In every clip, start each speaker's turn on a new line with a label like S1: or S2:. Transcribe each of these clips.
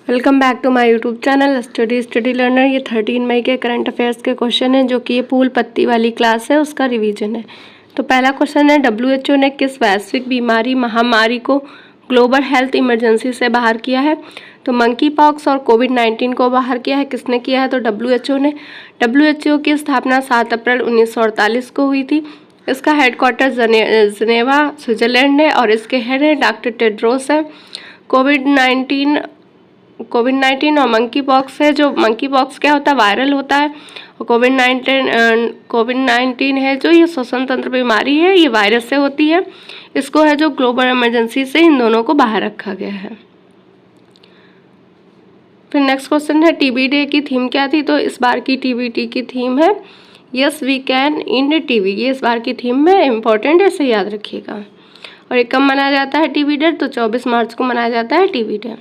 S1: Welcome back to my YouTube channel study learner. ये 13 मई के current affairs के question हैं जो कि ये फूल पत्ती वाली क्लास है उसका रिवीजन है। तो पहला क्वेश्चन है, WHO ने किस वैश्विक बीमारी महामारी को ग्लोबल हेल्थ इमरजेंसी से बाहर किया है? तो मंकी पॉक्स और कोविड-19 को बाहर किया है। किसने किया है? तो WHO ने। WHO की स्थापना 7 अप्रैल 1948 को हुई थी। इसका हेडक्वार्टर जनेवा स्विट्जरलैंड है और इसके हेड है डॉक्टर टेड्रोस है। कोविड-19 और मंकी पॉक्स है। जो मंकी पॉक्स क्या होता है? वायरल होता है। और कोविड-19 है जो ये श्वसन तंत्र बीमारी है, ये वायरस से होती है। इसको है जो ग्लोबल इमरजेंसी से इन दोनों को बाहर रखा गया है। फिर नेक्स्ट क्वेश्चन है, टीबी डे की थीम क्या थी? तो इस बार की टीबी की थीम है yes we can end TB. ये इस बार की थीम में इम्पोर्टेंट है, इसे याद रखिएगा। और ये कब मनाया जाता है टीबी डे? तो 24 मार्च को मनाया जाता है टीबी डे।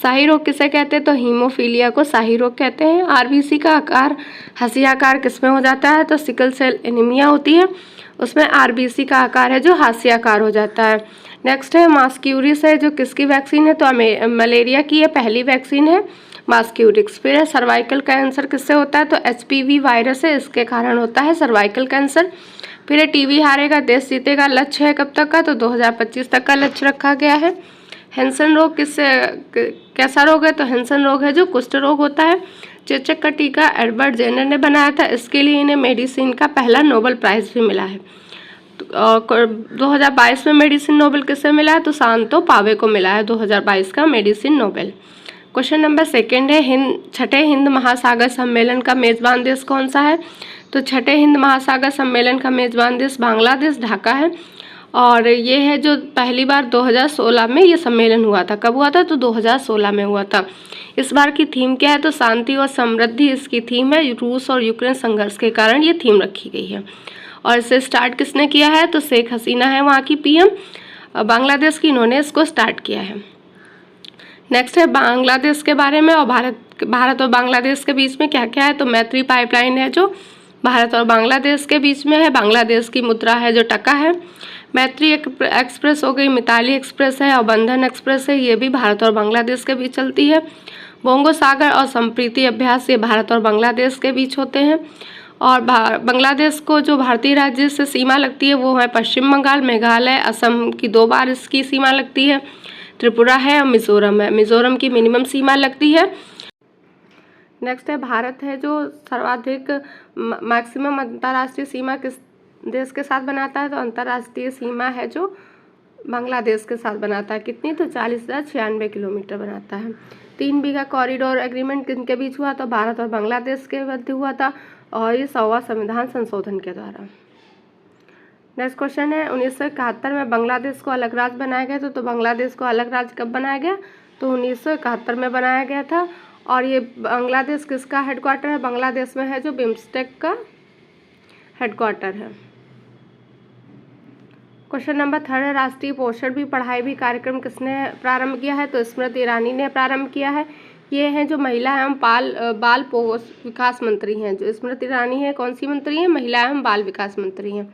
S1: शाही रोग किसे कहते हैं? तो हीमोफीलिया को शाही रोग कहते हैं। आरबीसी का आकार हाशियाकार किसमें हो जाता है? तो सिकल सेल एनीमिया होती है, उसमें आरबीसी का आकार है जो हाशियाकार हो जाता है। नेक्स्ट है मास्क्यूरिस है जो किसकी वैक्सीन है? तो मलेरिया की ये पहली वैक्सीन है मास्क्यूरिक्स। फिर है सर्वाइकल कैंसर किससे होता है? तो HPV वायरस है, इसके कारण होता है सर्वाइकल कैंसर। फिर है टीबी हारेगा देश जीतेगा लक्ष्य है कब तक का? तो 2025 तक का लक्ष्य रखा गया है। हैंसन रोग कैसा रोग है? तो हैंसन रोग है जो कुष्ठ रोग होता है। चेचक का टीका एडवर्ड जेनर ने बनाया था, इसके लिए इन्हें मेडिसिन का पहला नोबेल प्राइज भी मिला है। 2022 में मेडिसिन नोबेल किससे मिला है? तो शांतो पावे को मिला है 2022 का मेडिसिन नोबेल। क्वेश्चन नंबर 2 है, छठे हिंद महासागर सम्मेलन का मेजबान देश कौन सा है? तो छठे हिंद महासागर सम्मेलन का मेजबान देश बांग्लादेश ढाका है। और ये है जो पहली बार 2016 में ये सम्मेलन हुआ था। कब हुआ था? तो 2016 में हुआ था। इस बार की थीम क्या है? तो शांति और समृद्धि इसकी थीम है। रूस और यूक्रेन संघर्ष के कारण ये थीम रखी गई है। और इसे स्टार्ट किसने किया है? तो शेख हसीना है वहाँ की PM, बांग्लादेश की, इन्होंने इसको स्टार्ट किया है। नेक्स्ट है बांग्लादेश के बारे में और भारत और बांग्लादेश के बीच में क्या क्या है? तो मैत्री पाइपलाइन है जो भारत और बांग्लादेश के बीच में है। बांग्लादेश की मुद्रा है जो टका है। मैत्री एक्सप्रेस हो गई, मिताली एक्सप्रेस है और बंधन एक्सप्रेस है, ये भी भारत और बांग्लादेश के बीच चलती है। बोंगो सागर और संप्रीति अभ्यास ये भारत और बांग्लादेश के बीच होते हैं। और बांग्लादेश को जो भारतीय राज्य से सीमा लगती है वो है पश्चिम बंगाल, मेघालय, असम की 2 बार इसकी सीमा लगती है, त्रिपुरा है और मिजोरम है। मिजोरम की मिनिमम सीमा लगती है। नेक्स्ट है भारत है जो सर्वाधिक मैक्सिमम अंतर्राष्ट्रीय सीमा किस देश के साथ बनाता है? तो अंतर्राष्ट्रीय सीमा है जो बांग्लादेश के साथ बनाता है। कितनी? तो 40,096 किलोमीटर बनाता है। 3 बीघा कॉरिडोर एग्रीमेंट किनके बीच हुआ? तो भारत और बांग्लादेश के मध्य हुआ था और ये 100वां संविधान संशोधन के द्वारा। नेक्स्ट क्वेश्चन है, 1971 में बांग्लादेश को अलग राज्य बनाया गया था। तो बांग्लादेश को अलग राज्य कब बनाया गया? तो 1971 में बनाया गया था। और ये बांग्लादेश किसका हेडक्वार्टर है? बांग्लादेश में है जो बिम्स्टेक का हेडक्वार्टर है। क्वेश्चन नंबर 3 है, राष्ट्रीय पोषण भी पढ़ाई भी कार्यक्रम किसने प्रारंभ किया है? तो स्मृति ईरानी ने प्रारंभ किया है। ये हैं जो महिला एवं बाल विकास मंत्री हैं। जो स्मृति ईरानी है कौन सी मंत्री हैं? महिला एवं बाल विकास मंत्री हैं।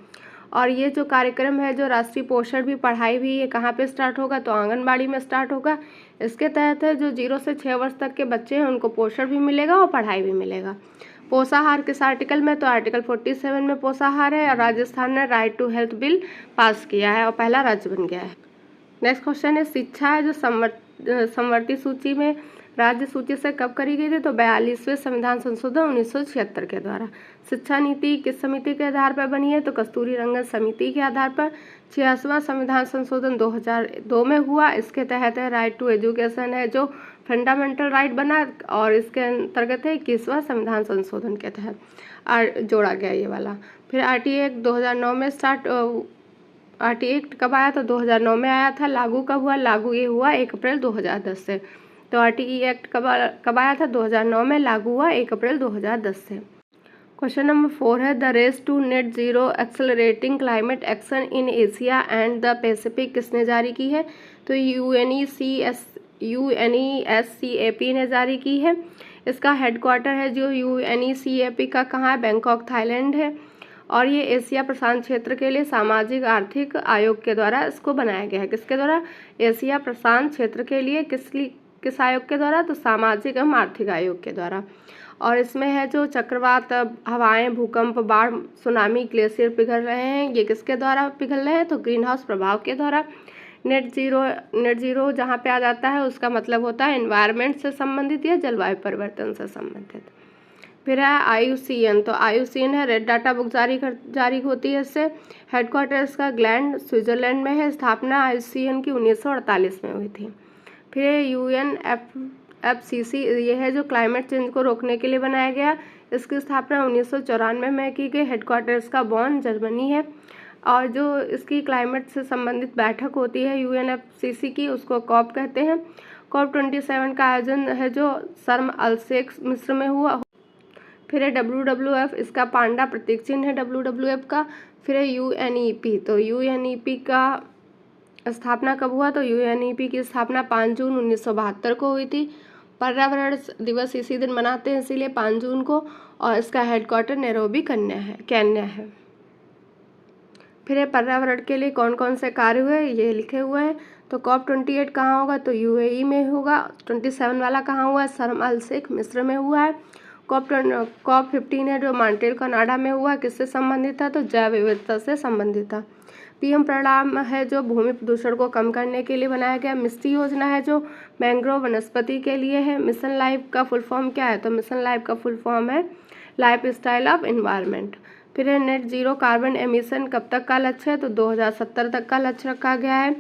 S1: और ये जो कार्यक्रम है जो राष्ट्रीय पोषण भी पढ़ाई भी, ये कहाँ पे स्टार्ट होगा? तो आंगनबाड़ी में स्टार्ट होगा। इसके तहत है जो 0 से 6 वर्ष तक के बच्चे हैं उनको पोषण भी मिलेगा और पढ़ाई भी मिलेगा। पोषाहार किस आर्टिकल में? तो आर्टिकल 47 में पोषाहार है। और राजस्थान ने right to health bill pass किया है और पहला राज्य बन गया है। नेक्स्ट क्वेश्चन है, शिक्षा है जो समवर्ती सूची में राज्य सूची से कब करी गई थी? तो 42वें संविधान संशोधन 1976 के द्वारा। शिक्षा नीति किस समिति के आधार पर बनी है? तो कस्तूरी रंगन समिति के आधार पर। 86वां संविधान संशोधन 2002 में हुआ। इसके तहत है राइट टू एजुकेशन है जो फंडामेंटल राइट बना और इसके अंतर्गत है 21वां संविधान संशोधन के तहत जोड़ा गया ये वाला। फिर RT एक्ट 2009 में RT एक्ट कब आया? तो 2009 में आया था। लागू कब हुआ? लागू ये हुआ 1 अप्रैल 2010 से। तो RTE एक्ट कब आया था? 2009 में। लागू हुआ 1 अप्रैल 2010 से। क्वेश्चन नंबर 4 है, the race to net zero accelerating climate action in Asia and the Pacific किसने जारी की है? तो UNESCAP ने जारी की है। इसका हेडक्वार्टर है जो UNECAP का कहाँ है? बैंकॉक थाईलैंड है। और ये एशिया प्रशांत क्षेत्र के लिए सामाजिक आर्थिक आयोग के द्वारा इसको बनाया गया है। किसके द्वारा? एशिया प्रशांत क्षेत्र के लिए किस आयोग के द्वारा? तो सामाजिक एवं आर्थिक आयोग के द्वारा। और इसमें है जो चक्रवात हवाएं, भूकंप, बाढ़, सुनामी, ग्लेशियर पिघल रहे हैं, ये किसके द्वारा पिघल रहे हैं? तो ग्रीन हाउस प्रभाव के द्वारा। नेट जीरो जहाँ पे आ जाता है उसका मतलब होता है एनवायरनमेंट से संबंधित या जलवायु परिवर्तन से संबंधित। फिर है IUCN, तो IUCN है रेड डाटा बुक जारी होती है इससे। हेडक्वार्टर्स का ग्लैंड स्विट्जरलैंड में है। स्थापना IUCN की 1948 में हुई थी। फिर UNFCCC, ये है जो क्लाइमेट चेंज को रोकने के लिए बनाया गया। इसकी स्थापना 1994 में की गई। हेडक्वार्टर्स का बॉन जर्मनी है। और जो इसकी क्लाइमेट से संबंधित बैठक होती है UNFCCC की, उसको कॉप कहते हैं। COP 27 का आयोजन है जो शर्म अल शेख मिस्र में हुआ। फिर है WWF, इसका पांडा प्रतीक चिन्ह है WWF का। फिर है UNEP, तो UNEP का स्थापना कब हुआ? तो UNEP की स्थापना 5 जून 1972 को हुई थी। पर्यावरण दिवस इसी दिन मनाते हैं, इसीलिए 5 जून को। और इसका हेडक्वार्टर नैरोबी केन्या है। फिर है पर्यावरण के लिए कौन कौन से कार्य हुए, ये लिखे हुए हैं। तो COP 28 कहाँ होगा? तो UAE में होगा। 27 वाला कहाँ हुआ है? शर्म अल शेख मिस्र में हुआ है। COP 15 है जो मॉन्ट्रियल कनाडा में हुआ। किससे संबंधित था? तो जैव विविधता से संबंधित था। PM प्रणाम है जो भूमि प्रदूषण को कम करने के लिए बनाया गया। मिस्टी योजना है जो मैंग्रोव वनस्पति के लिए है। मिशन लाइफ का फुल फॉर्म क्या है? तो मिशन लाइफ का फुल फॉर्म है लाइफ स्टाइल ऑफ एनवायरनमेंट। फिर है नेट जीरो कार्बन एमिशन कब तक का लक्ष्य है? तो 2070 तक का लक्ष्य रखा गया है।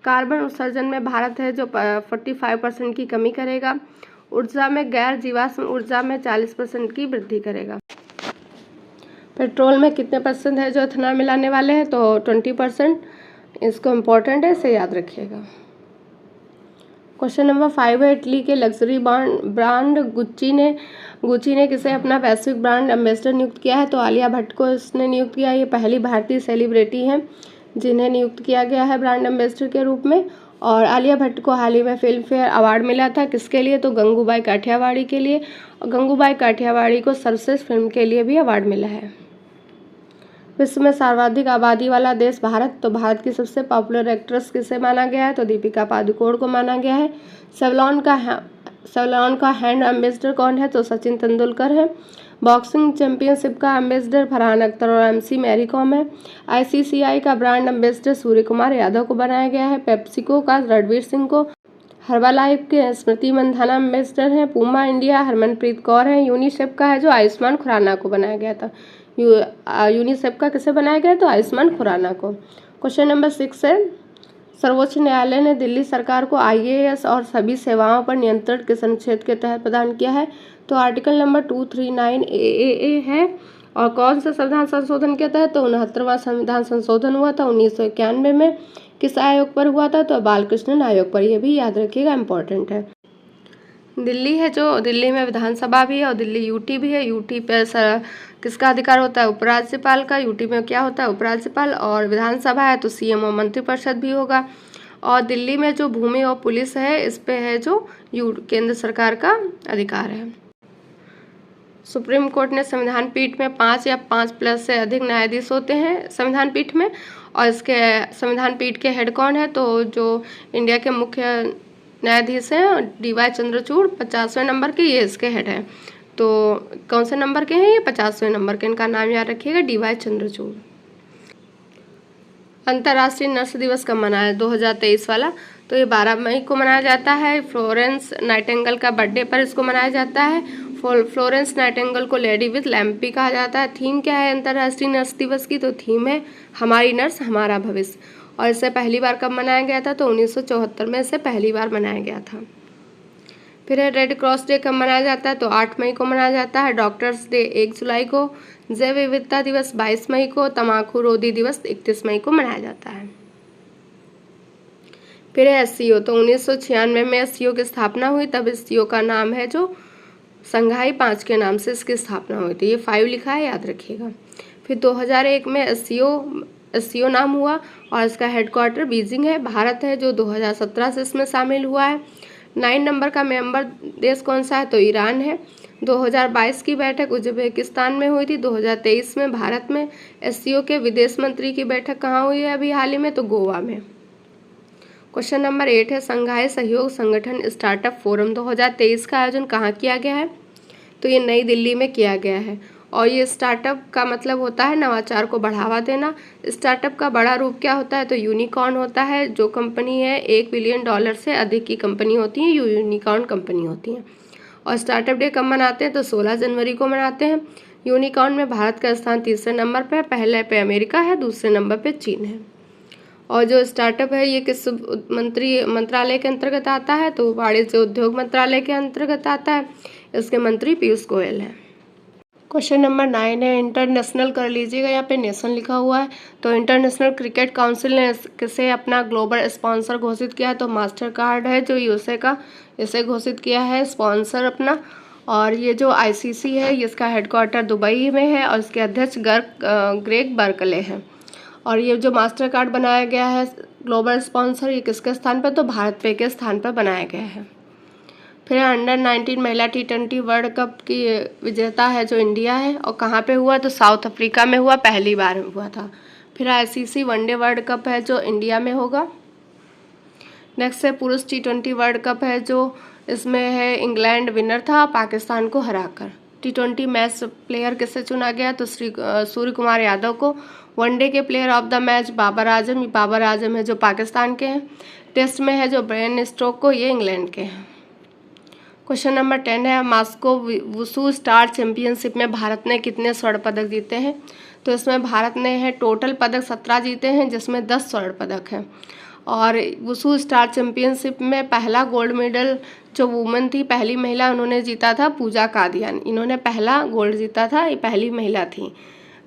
S1: कार्बन उत्सर्जन में भारत है जो 45% की कमी करेगा। ऊर्जा में गैर जीवाश्म ऊर्जा में 40% की वृद्धि करेगा। पेट्रोल में कितने % है जो इथेनॉल मिलाने वाले हैं? तो 20%। इसको इम्पोर्टेंट है, इसे याद रखिएगा। क्वेश्चन नंबर 5 है इटली के लग्जरी ब्रांड गुच्ची ने किसे अपना वैश्विक ब्रांड एम्बेसडर नियुक्त किया है? तो आलिया भट्ट को इसने नियुक्त किया। ये पहली भारतीय सेलिब्रिटी हैं जिन्हें नियुक्त किया गया है ब्रांड एम्बेसडर के रूप में। और आलिया भट्ट को हाल ही में फिल्म फेयर अवार्ड मिला था। किसके लिए? तो गंगूबाई काठियावाड़ी के लिए। और गंगूबाई काठियावाड़ी को सर्वश्रेष्ठ फिल्म के लिए भी अवार्ड मिला है। विश्व में सर्वाधिक आबादी वाला देश भारत, तो भारत की सबसे पॉपुलर एक्ट्रेस किसे माना गया है? तो दीपिका पादुकोण को माना गया है। सेवलॉन का हैंड एम्बेसडर कौन है? तो सचिन तेंदुलकर है। बॉक्सिंग चैंपियनशिप का एम्बेसडर फरहान अख्तर और MC मैरी कॉम है। ICCI का ब्रांड एम्बेसडर सूर्य कुमार यादव को बनाया गया है। पेप्सिको का रणवीर सिंह को। हर्बालाइफ के स्मृति मंधाना एम्बेसडर हैं। पूमा इंडिया हरमनप्रीत कौर हैं। यूनिसेफ का है जो आयुष्मान खुराना को बनाया गया था। यूनिसेफ का किसे बनाया गया? तो आयुष्मान खुराना को। क्वेश्चन नंबर 6 है सर्वोच्च न्यायालय ने दिल्ली सरकार को IAS और सभी सेवाओं पर नियंत्रण किस अनुच्छेद के तहत प्रदान किया है? तो आर्टिकल नंबर 239 AAA है। और कौन सा संविधान संशोधन के तहत? तो 69वां संविधान संशोधन हुआ था 1991 में। किस आयोग पर हुआ था? तो बालकृष्णन आयोग पर। यह भी याद रखिएगा, इंपॉर्टेंट है। दिल्ली है जो दिल्ली में विधानसभा भी है और दिल्ली UT भी है। UT पे किसका अधिकार होता है? उपराज्यपाल का। UT में क्या होता है? उपराज्यपाल। और विधानसभा है तो CM और मंत्रिपरिषद भी होगा। और दिल्ली में जो भूमि और पुलिस है इस पे है जो केंद्र सरकार का अधिकार है। सुप्रीम कोर्ट ने संविधान पीठ में 5 या 5+ से अधिक न्यायाधीश होते हैं संविधान पीठ में। और इसके संविधान पीठ के हेड कौन है? तो जो इंडिया के मुख्य न्यायाधीश हैं DY चंद्रचूड़ 50वें नंबर के, ये इसके हेड हैं। तो कौन से नंबर के हैं? ये 50वें नंबर के। इनका नाम याद रखिएगा, DY चंद्रचूड़। अंतर्राष्ट्रीय नर्स दिवस कब मनाया? 2023 वाला। तो ये 12 मई को मनाया जाता है। फ्लोरेंस नाइटिंगेल का बर्थडे पर इसको मनाया जाता है। फ्लोरेंस नाइटिंगेल को लेडी विद लैम्प भी कहा जाता है। थीम क्या है अंतर्राष्ट्रीय नर्स दिवस की? तो थीम है हमारी नर्स हमारा भविष्य। और इसे पहली बार कब मनाया गया था? तो 1974 में इसे पहली बार मनाया गया था। फिर है रेड क्रॉस डे कब मनाया जाता है? तो 8 मई को मनाया जाता है। डॉक्टर्स डे 1 जुलाई को। जैव विविधता दिवस 22 मई को। तम्बाकू रोधी दिवस 31 मई को मनाया जाता है। फिर है SCO, तो 1996 में SCO की स्थापना हुई। तब SCO का नाम है जो संघाई 5 के नाम से इसकी स्थापना हुई थी। ये 5 लिखा है, याद रखिएगा। फिर 2001 में SCO नाम हुआ और इसका हेडक्वार्टर बीजिंग है। भारत है जो 2017 से इसमें शामिल हुआ है। 9 नंबर का मेंबर देश कौन सा है? तो ईरान है। 2022 की बैठक उज्बेकिस्तान में हुई थी। 2023 में भारत में SCO के विदेश मंत्री की बैठक कहाँ हुई है अभी हाल ही में? तो गोवा में। क्वेश्चन नंबर 8 है संघाई सहयोग संगठन स्टार्टअप फोरम 2023 का आयोजन कहाँ किया गया है? तो ये नई दिल्ली में किया गया है। और ये स्टार्टअप का मतलब होता है नवाचार को बढ़ावा देना। स्टार्टअप का बड़ा रूप क्या होता है? तो यूनिकॉर्न होता है। जो कंपनी है $1 बिलियन से अधिक की कंपनी होती है, ये यूनिकॉर्न कंपनी होती है। और स्टार्टअप डे कब मनाते हैं? तो 16 जनवरी को मनाते हैं। यूनिकॉर्न में भारत का स्थान तीसरे नंबर पर है, पहले पे अमेरिका है, दूसरे नंबर पे चीन है। और जो स्टार्टअप है ये किस मंत्रालय के अंतर्गत आता है? तो वाणिज्य उद्योग मंत्रालय के अंतर्गत आता है। इसके मंत्री पीयूष गोयल हैं। क्वेश्चन नंबर 9 है इंटरनेशनल कर लीजिएगा, यहाँ पे नेशन लिखा हुआ है। तो इंटरनेशनल क्रिकेट काउंसिल ने किसे अपना ग्लोबल स्पॉन्सर घोषित किया है? तो मास्टर कार्ड है जो यूएसए का, इसे घोषित किया है स्पॉन्सर अपना। और ये जो आईसीसी है इसका हेडक्वार्टर दुबई में है और इसके अध्यक्ष ग्रेग बर्कले हैं। और ये जो मास्टर कार्ड बनाया गया है ग्लोबल स्पॉन्सर, ये किसके स्थान पर? तो भारत पे के स्थान पर बनाया गया है। फिर अंडर-19 महिला T20 वर्ल्ड कप की विजेता है जो इंडिया है, और कहाँ पे हुआ? तो साउथ अफ्रीका में हुआ, पहली बार हुआ था। फिर आईसीसी वनडे वर्ल्ड कप है जो इंडिया में होगा। नेक्स्ट है पुरुष T20 वर्ल्ड कप है जो इसमें है इंग्लैंड विनर था पाकिस्तान को हराकर। T20 मैच प्लेयर किसे चुना गया? तो सूर्य कुमार यादव को। वनडे के player of the match Babar Azam है जो पाकिस्तान के हैं। टेस्ट में है जो ब्रेन स्टोक को, ये इंग्लैंड के हैं। क्वेश्चन नंबर 10 है मॉस्को वुशु स्टार चैंपियनशिप में भारत ने कितने स्वर्ण पदक जीते हैं? तो इसमें भारत ने है टोटल पदक 17 जीते हैं, जिसमें 10 स्वर्ण पदक हैं। और वुशु स्टार चैंपियनशिप में पहला गोल्ड मेडल जो वुमेन थी, पहली महिला, उन्होंने जीता था पूजा कादियान। इन्होंने पहला गोल्ड जीता था, ये पहली महिला थी।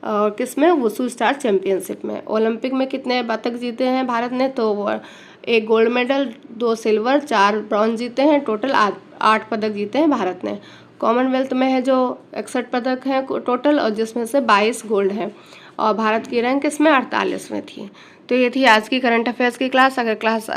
S1: और किसमें? वुशु स्टार चैंपियनशिप में। ओलंपिक में कितने पदक जीते हैं भारत ने? तो 1 गोल्ड मेडल, 2 सिल्वर, 4 ब्रॉन्ज जीते हैं, टोटल 8 पदक जीते हैं भारत ने। कॉमनवेल्थ में है जो 61 पदक हैं टोटल, और जिसमें से 22 गोल्ड हैं। और भारत की रैंक इसमें 48वें थी। तो ये थी आज की करंट अफेयर्स की क्लास। अगर क्लास